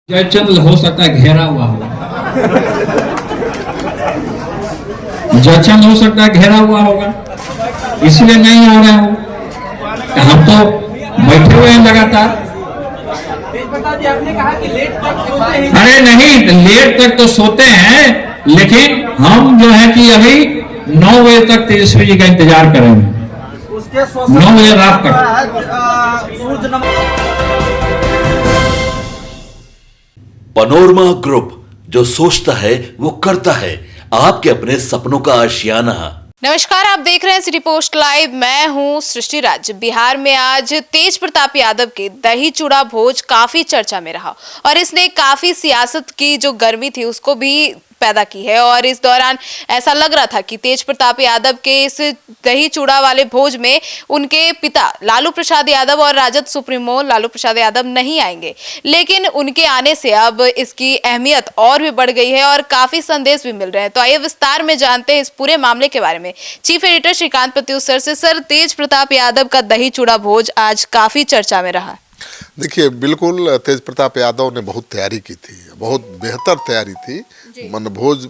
जयचंद हो सकता है घेरा हुआ हो, जयचंद हो सकता है घेरा हुआ होगा, इसलिए नहीं आ रहे हो। हम तो बैठे हुए हैं लगातार। आपने कहा कि लेट तक सोते हैं। अरे नहीं, लेट तक तो सोते हैं, लेकिन हम जो है कि अभी 9 बजे तक तेजस्वी जी का इंतजार करेंगे। उसके 9 बजे रात तक। पनोरमा ग्रुप, जो सोचता है वो करता है। आपके अपने सपनों का आशियाना। नमस्कार, आप देख रहे हैं सिटी पोस्ट लाइव। मैं हूं सृष्टि राज। बिहार में आज तेज प्रताप यादव के दही चूड़ा भोज काफी चर्चा में रहा और इसने काफी सियासत की जो गर्मी थी उसको भी पैदा की है। और इस दौरान ऐसा लग रहा था कि तेज प्रताप यादव के इस दही चूड़ा वाले भोज में उनके पिता लालू प्रसाद यादव और राजद सुप्रीमो लालू प्रसाद यादव नहीं आएंगे, लेकिन उनके आने से अब इसकी अहमियत और भी बढ़ गई है और काफी संदेश भी मिल रहे हैं। तो आइए विस्तार में जानते हैं इस पूरे मामले के बारे में chief editor Shrikant Pratyush sir से। सर, तेज प्रताप यादव का दही चूड़ा भोज आज काफी चर्चा में रहा। देखिए, बिल्कुल तेज प्रताप यादव ने बहुत तैयारी की थी, बहुत बेहतर तैयारी थी, मन भोज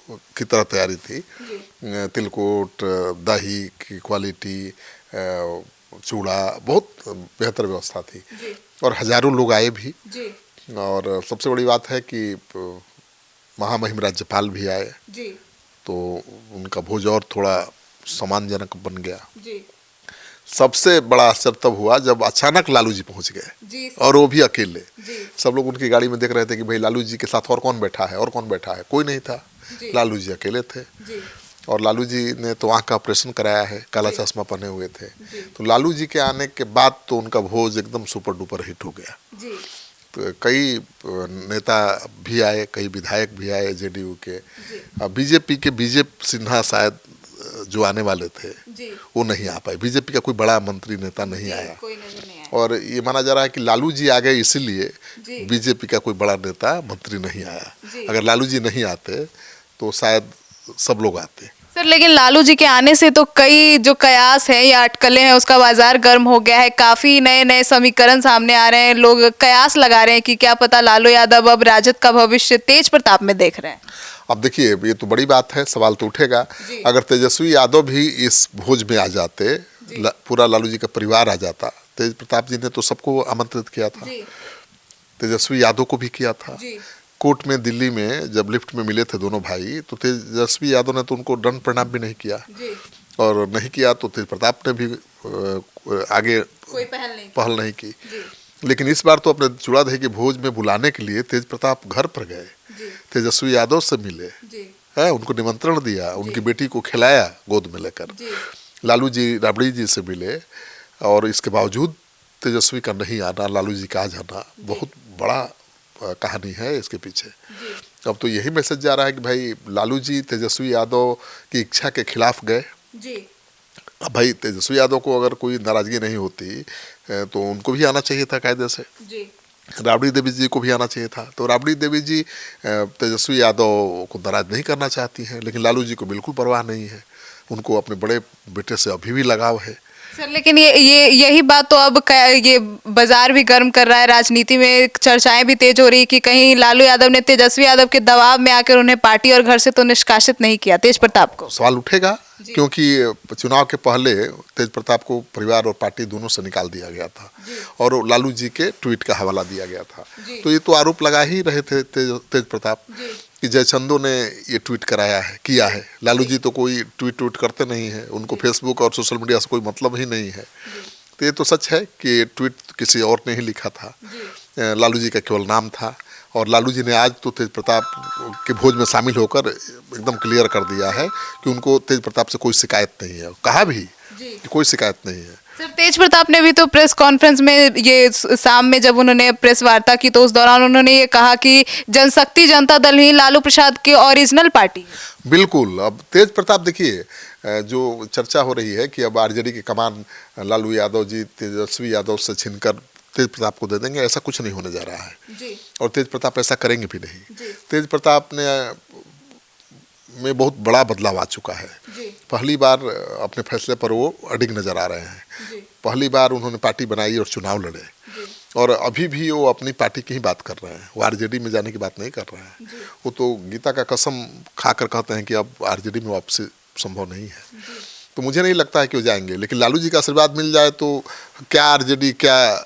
की तरह तैयारी थी। तिलकुट, दही की क्वालिटी, चूड़ा, बहुत बेहतर व्यवस्था थी और हजारों लोग आए भी। और सबसे बड़ी बात है कि महामहिम राज्यपाल भी आए, तो उनका भोज और थोड़ा सम्मानजनक बन गया। सबसे बड़ा आश्चर्य तब हुआ जब अचानक लालू जी पहुंच गए, और वो भी अकेले। सब लोग उनकी गाड़ी में देख रहे थे कि भाई लालू जी के साथ और कौन बैठा है, और कौन बैठा है, कोई नहीं था। लालू जी अकेले थे और लालू जी ने तो आँख का ऑपरेशन कराया है, काला चश्मा पहने हुए थे। तो लालू जी के आने के बाद तो उनका भोज एकदम सुपर डुपर हिट हो गया। तो कई नेता भी आए, कई विधायक भी आए जेडीयू के। बीजेपी के सिन्हा शायद जो आने वाले थे वो नहीं आ पाए। बीजेपी का कोई बड़ा मंत्री नेता नहीं आया, और ये माना जा रहा है कि लालू जी आ गए इसलिए बीजेपी का कोई बड़ा नेता मंत्री नहीं आया। अगर लालू जी नहीं आते तो शायद सब लोग आते। सर, लेकिन लालू जी के आने से तो कई जो कयास है या अटकलें हैं उसका बाजार गर्म हो गया है। काफी नए नए समीकरण सामने आ रहे हैं। लोग कयास लगा रहे हैं कि क्या पता लालू यादव अब राजद का भविष्य तेज प्रताप में देख रहे हैं। अब देखिए, ये तो बड़ी बात है, सवाल तो उठेगा। अगर तेजस्वी यादव भी इस भोज में आ जाते, पूरा लालू जी का परिवार आ जाता। तेज प्रताप जी ने तो सबको आमंत्रित किया था, तेजस्वी यादव को भी किया था। कोर्ट में दिल्ली में जब लिफ्ट में मिले थे दोनों भाई, तो तेजस्वी यादव ने तो उनको दंड प्रणाम भी नहीं किया, और नहीं किया तो तेज प्रताप ने भी आगे कोई पहल नहीं की। लेकिन इस बार तो अपने चूड़ा दही के भोज में बुलाने के लिए तेज प्रताप घर पर गए, तेजस्वी यादव से मिले, है उनको निमंत्रण दिया, उनकी बेटी को खिलाया गोद में लेकर। लालू जी राबड़ी जी से मिले, और इसके बावजूद तेजस्वी का नहीं आना, लालू जी का आ जाना, बहुत बड़ा कहानी है इसके पीछे। अब तो यही मैसेज जा रहा है कि भाई लालू जी तेजस्वी यादव की इच्छा के खिलाफ गए। अब भाई तेजस्वी यादव को अगर कोई नाराजगी नहीं होती तो उनको भी आना चाहिए था कायदे से। राबड़ी देवी जी को भी आना चाहिए था। तो राबड़ी देवी जी तेजस्वी यादव को नाराज नहीं करना चाहती हैं, लेकिन लालू जी को बिल्कुल परवाह नहीं है। उनको अपने बड़े बेटे से अभी भी लगाव है। सर, लेकिन यही बात तो अब ये बाजार भी गर्म कर रहा है। राजनीति में चर्चाएं भी तेज हो रही कि कहीं लालू यादव ने तेजस्वी यादव के दबाव में आकर उन्हें पार्टी और घर से तो निष्कासित नहीं किया तेज प्रताप को। सवाल उठेगा, क्योंकि चुनाव के पहले तेज प्रताप को परिवार और पार्टी दोनों से निकाल दिया गया था, और लालू जी के ट्वीट का हवाला दिया गया था। तो ये तो आरोप लगा ही रहे थे तेज प्रताप कि जयचंदों ने ये ट्वीट किया है। लालू जी तो कोई ट्वीट करते नहीं हैं, उनको फेसबुक और सोशल मीडिया से कोई मतलब ही नहीं है। तो ये तो सच है कि ट्वीट किसी और ने ही लिखा था, लालू जी का केवल नाम था। और लालू जी ने आज तो तेज प्रताप के भोज में शामिल होकर एकदम क्लियर कर दिया है कि उनको तेज प्रताप से कोई शिकायत नहीं है। कहा भी कि कोई शिकायत नहीं है। सर, तेज प्रताप ने भी तो प्रेस कॉन्फ्रेंस में ये शाम में जब उन्होंने प्रेस वार्ता की तो उस दौरान उन्होंने ये कहा कि जनशक्ति जनता दल ही लालू प्रसाद की ओरिजिनल पार्टी है। बिल्कुल। अब तेज प्रताप देखिए, जो चर्चा हो रही है कि अब आरजेडी की कमान लालू यादव जी तेजस्वी यादव से छीनकर तेज प्रताप को दे देंगे, ऐसा कुछ नहीं होने जा रहा है। और तेज प्रताप ऐसा करेंगे भी नहीं। तेज प्रताप ने में बहुत बड़ा बदलाव आ चुका है। पहली बार अपने फैसले पर वो अडिग नजर आ रहे हैं। पहली बार उन्होंने पार्टी बनाई और चुनाव लड़े। और अभी भी वो अपनी पार्टी की ही बात कर रहे हैं, वो आरजेडी में जाने की बात नहीं कर रहे हैं। वो तो गीता का कसम खाकर कहते हैं कि अब आरजेडी में वापसी संभव नहीं है। तो मुझे नहीं लगता है कि वो जाएंगे, लेकिन लालू जी का आशीर्वाद मिल जाए तो क्या आरजेडी, क्या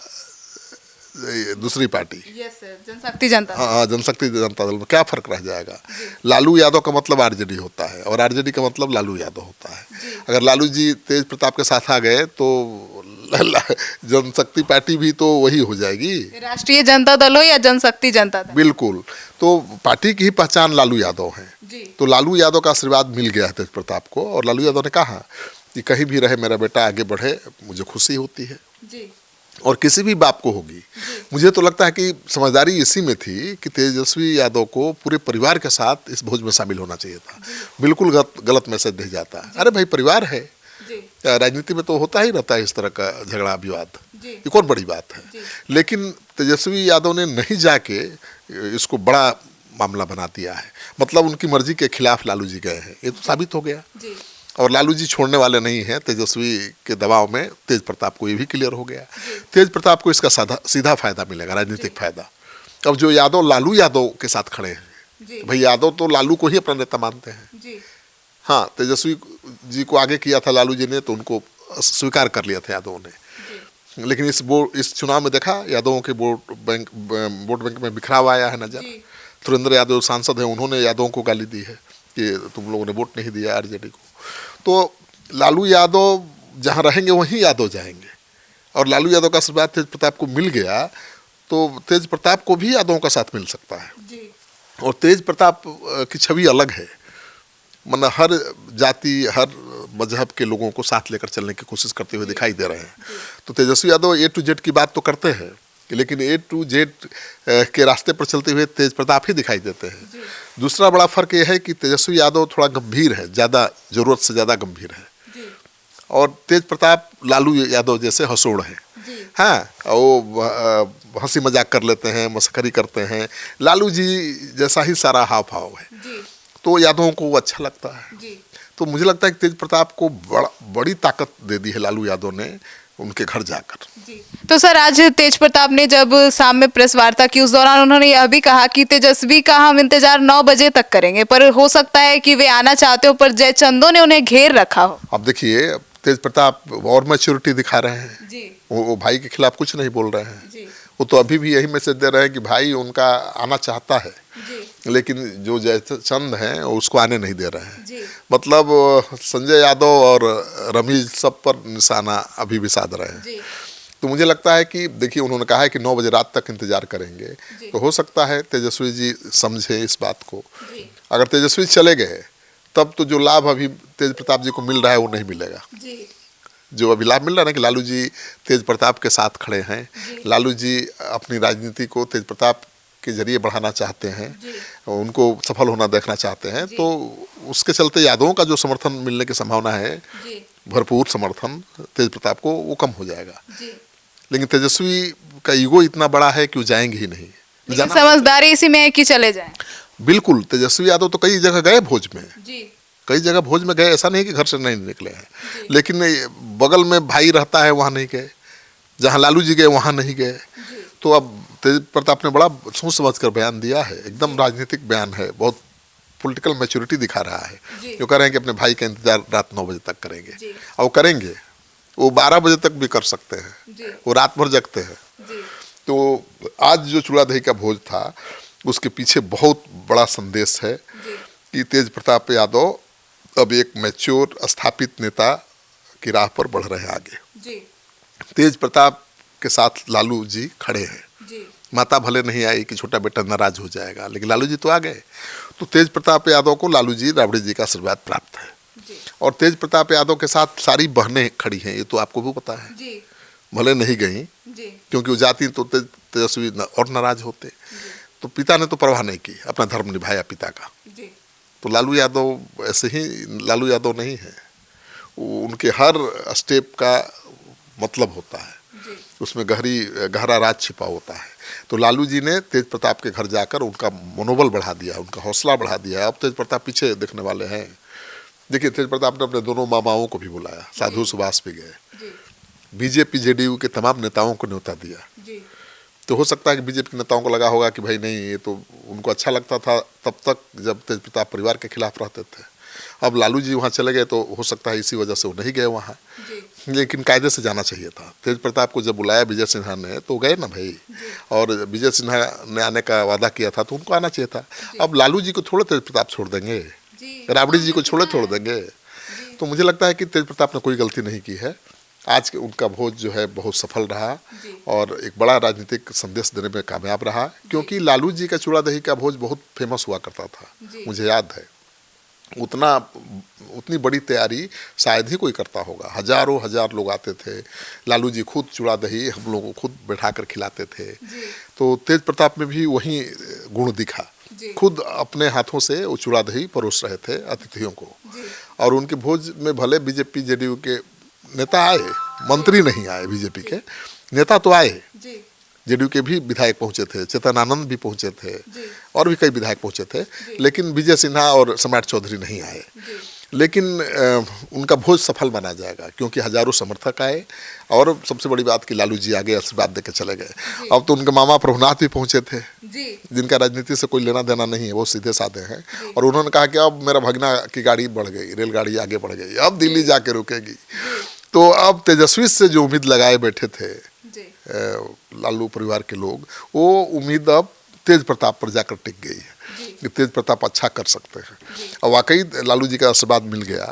दूसरी पार्टी, यस सर, जनशक्ति जनता दल। हाँ, जनशक्ति जनता दल में क्या फर्क रह जाएगा। लालू यादव का मतलब आरजेडी होता है और आरजेडी का मतलब लालू यादव होता है। अगर लालू जी तेज प्रताप के साथ आ गए तो जनशक्ति पार्टी भी तो वही हो जाएगी, राष्ट्रीय जनता दल हो या जनशक्ति जनता दल। बिल्कुल। तो पार्टी की ही पहचान लालू यादव है। तो लालू यादव का आशीर्वाद मिल गया है तेज प्रताप को, और लालू यादव ने कहा कि कहीं भी रहे मेरा बेटा आगे बढ़े, मुझे खुशी होती है, और किसी भी बाप को होगी। मुझे तो लगता है कि समझदारी इसी में थी कि तेजस्वी यादव को पूरे परिवार के साथ इस भोज में शामिल होना चाहिए था। बिल्कुल गलत मैसेज दे जाता। अरे भाई, परिवार है, राजनीति में तो होता ही रहता है इस तरह का झगड़ा विवाद, ये कौन बड़ी बात है। लेकिन तेजस्वी यादव ने नहीं जाके इसको बड़ा मामला बना दिया है, मतलब उनकी मर्जी के खिलाफ लालू जी गए हैं, ये तो साबित हो गया। और लालू जी छोड़ने वाले नहीं हैं तेजस्वी के दबाव में। तेज प्रताप को ये भी क्लियर हो गया। तेज प्रताप को इसका सीधा फायदा मिलेगा, राजनीतिक फायदा। अब जो यादव लालू यादव के साथ खड़े हैं, भाई यादव तो लालू को ही अपना नेता मानते हैं। हाँ, तेजस्वी जी को आगे किया था लालू जी ने, तो उनको स्वीकार कर लिया था यादवों ने। लेकिन इस चुनाव में देखा यादवों के वोट बैंक में बिखराव आया है नजर। सुरेंद्र यादव सांसद हैं, उन्होंने यादवों को गाली दी है कि तुम लोगों ने वोट नहीं दिया आरजेडी को। तो लालू यादव जहाँ रहेंगे वहीं यादव जाएंगे, और लालू यादव का आशीर्वाद तेज प्रताप को मिल गया तो तेज प्रताप को भी यादवों का साथ मिल सकता है। और तेज प्रताप की छवि अलग है, मतलब हर जाति, हर मजहब के लोगों को साथ लेकर चलने की कोशिश करते हुए दिखाई दे रहे हैं। तो Tejashwi Yadav A to Z की बात तो करते हैं, लेकिन A to Z के रास्ते पर चलते हुए तेज प्रताप ही दिखाई देते हैं। दूसरा बड़ा फर्क यह है कि तेजस्वी यादव थोड़ा गंभीर है, ज़्यादा ज़रूरत से ज़्यादा गंभीर है, और तेज प्रताप लालू यादव जैसे हंसोड़ हैं। हाँ, वो हंसी मजाक कर लेते हैं, मस्करी करते हैं, लालू जी जैसा ही सारा हाव भाव है, तो यादवों को वो अच्छा लगता है। तो मुझे लगता है कि तेज प्रताप को बड़ी ताकत दे दी है लालू यादव ने उनके घर जाकर। तो सर, आज तेज प्रताप ने जब शाम में प्रेस वार्ता की, उस दौरान उन्होंने यह भी कहा कि तेजस्वी का हम इंतजार 9 बजे तक करेंगे, पर हो सकता है कि वे आना चाहते हो पर जयचंदो ने उन्हें घेर रखा हो। अब देखिए, तेज प्रताप और मैच्योरिटी दिखा रहे हैं। वो भाई के खिलाफ कुछ नहीं बोल रहे हैं। वो तो अभी भी यही मैसेज दे रहे हैं कि भाई उनका आना चाहता है, लेकिन जो जयचंद हैं उसको आने नहीं दे रहे हैं। मतलब संजय यादव और रमीज सब पर निशाना अभी भी साध रहे हैं। तो मुझे लगता है कि देखिए, उन्होंने कहा है कि 9 बजे रात तक इंतजार करेंगे, तो हो सकता है तेजस्वी जी समझे इस बात को। अगर तेजस्वी चले गए तब तो जो लाभ अभी तेज प्रताप जी को मिल रहा है वो नहीं मिलेगा। जो अभी लाभ मिल रहा है ना कि लालू जी तेज प्रताप के साथ खड़े हैं, लालू जी अपनी राजनीति को तेज प्रताप के जरिए बढ़ाना चाहते हैं, उनको सफल होना देखना चाहते हैं, तो उसके चलते यादवों का जो समर्थन मिलने की संभावना है, भरपूर समर्थन तेज प्रताप को, वो कम हो जाएगा। लेकिन तेजस्वी का ईगो इतना बड़ा है कि वो जाएंगे ही नहीं। समझदारी इसी में है कि चले जाएं। बिल्कुल, तेजस्वी यादव तो कई जगह गए भोज में, कई जगह भोज में गए, ऐसा नहीं कि घर से नहीं निकले हैं, लेकिन बगल में भाई रहता है वहाँ नहीं गए, जहाँ लालू जी गए वहाँ नहीं गए। तो अब तेज प्रताप ने बड़ा सोच समझ कर बयान दिया है, एकदम राजनीतिक बयान है, बहुत पॉलिटिकल मैच्योरिटी दिखा रहा है। जो कह रहे हैं कि अपने भाई का इंतजार रात 9 बजे तक करेंगे, और वो करेंगे, वो 12 बजे तक भी कर सकते हैं, वो रात भर जगते हैं। तो आज जो चूड़ा दही का भोज था, उसके पीछे बहुत बड़ा संदेश है कि तेज प्रताप यादव अब एक मैच्योर स्थापित नेता की राह पर बढ़ रहे हैं आगे। तेज प्रताप के साथ लालू जी खड़े हैं। माता भले नहीं आई कि छोटा बेटा नाराज हो जाएगा, लेकिन लालू जी तो आ गए। तो तेज प्रताप यादव को लालू जी, राबड़ी जी का आशीर्वाद प्राप्त है। और तेज प्रताप यादव के साथ सारी बहनें खड़ी हैं, ये तो आपको भी पता है। भले नहीं गई, क्योंकि वो जाती तो तेजस्वी और नाराज होते। तो पिता ने तो परवाह नहीं की, अपना धर्म निभाया पिता का। तो लालू यादव ऐसे ही लालू यादव नहीं है, उनके हर स्टेप का मतलब होता है, उसमें गहरा राज छिपा होता है। तो लालू जी ने तेज प्रताप के घर जाकर उनका मनोबल बढ़ा दिया, उनका हौसला बढ़ा दिया। अब तेज प्रताप पीछे देखने वाले हैं। देखिए, तेज प्रताप ने अपने दोनों मामाओं को भी बुलाया, साधु सुभाष भी गए, बीजेपी जेडीयू के तमाम नेताओं को न्योता दिया। तो हो सकता है कि बीजेपी के नेताओं को लगा होगा कि भाई नहीं, ये तो उनको अच्छा लगता था तब तक जब तेज प्रताप परिवार के खिलाफ रहते थे। अब लालू जी वहाँ चले गए तो हो सकता है इसी वजह से वो नहीं गए वहाँ, लेकिन कायदे से जाना चाहिए था। तेज प्रताप को जब बुलाया विजय सिन्हा ने तो गए ना भाई, और विजय सिन्हा ने आने का वादा किया था तो उनको आना चाहिए था। अब लालू जी को थोड़े तेज प्रताप छोड़ देंगे, राबड़ी जी को छोड़ देंगे। तो मुझे लगता है कि तेज प्रताप ने कोई गलती नहीं की है। आज के उनका भोज जो है बहुत सफल रहा और एक बड़ा राजनीतिक संदेश देने में कामयाब रहा, क्योंकि लालू जी का चूड़ा दही का भोज बहुत फेमस हुआ करता था, मुझे याद है। उतनी बड़ी तैयारी शायद ही कोई करता होगा। हजारों हजार लोग आते थे, लालू जी खुद चूड़ा दही हम लोगों को खुद बैठा कर खिलाते थे। तो तेज प्रताप में भी वही गुण दिखा, खुद अपने हाथों से वो चूड़ा दही परोस रहे थे अतिथियों को। और उनके भोज में भले बीजेपी जेडीयू के नेता आए, मंत्री नहीं आए, बीजेपी के नेता तो आए, जेडीयू के भी विधायक पहुंचे थे, चेतन आनंद भी पहुंचे थे और भी कई विधायक पहुंचे थे, लेकिन विजय सिन्हा और सम्राट चौधरी नहीं आए। लेकिन उनका भोज सफल माना जाएगा क्योंकि हजारों समर्थक आए और सबसे बड़ी बात कि लालू जी आगे आशीर्वाद देकर चले गए। अब तो उनके मामा प्रभुनाथ भी पहुंचे थे, जिनका राजनीति से कोई लेना देना नहीं है, वो सीधे साधे हैं। और उन्होंने कहा कि अब मेरा भगना की गाड़ी बढ़ गई, रेलगाड़ी आगे बढ़ गई, अब दिल्ली जाके रुकेगी। तो अब तेजस्वी से जो उम्मीद लगाए बैठे थे लालू परिवार के लोग, वो उम्मीद अब तेज प्रताप पर जाकर टिक गई है कि तेज प्रताप अच्छा कर सकते हैं। और वाकई लालू जी का आशीर्वाद मिल गया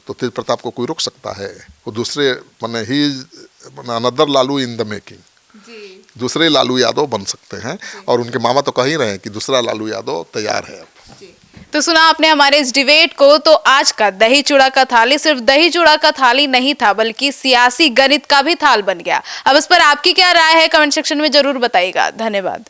तो तेज प्रताप को कोई रोक सकता है? वो दूसरे माने ही another Lalu in the making, दूसरे लालू यादव बन सकते हैं। और उनके मामा तो कह ही रहे हैं कि दूसरा लालू यादव तैयार है अब। तो सुना आपने हमारे इस डिबेट को। तो आज का दही चूड़ा का थाली सिर्फ दही चूड़ा का थाली नहीं था, बल्कि सियासी गणित का भी थाल बन गया। अब इस पर आपकी क्या राय है, कमेंट सेक्शन में जरूर बताइएगा। धन्यवाद।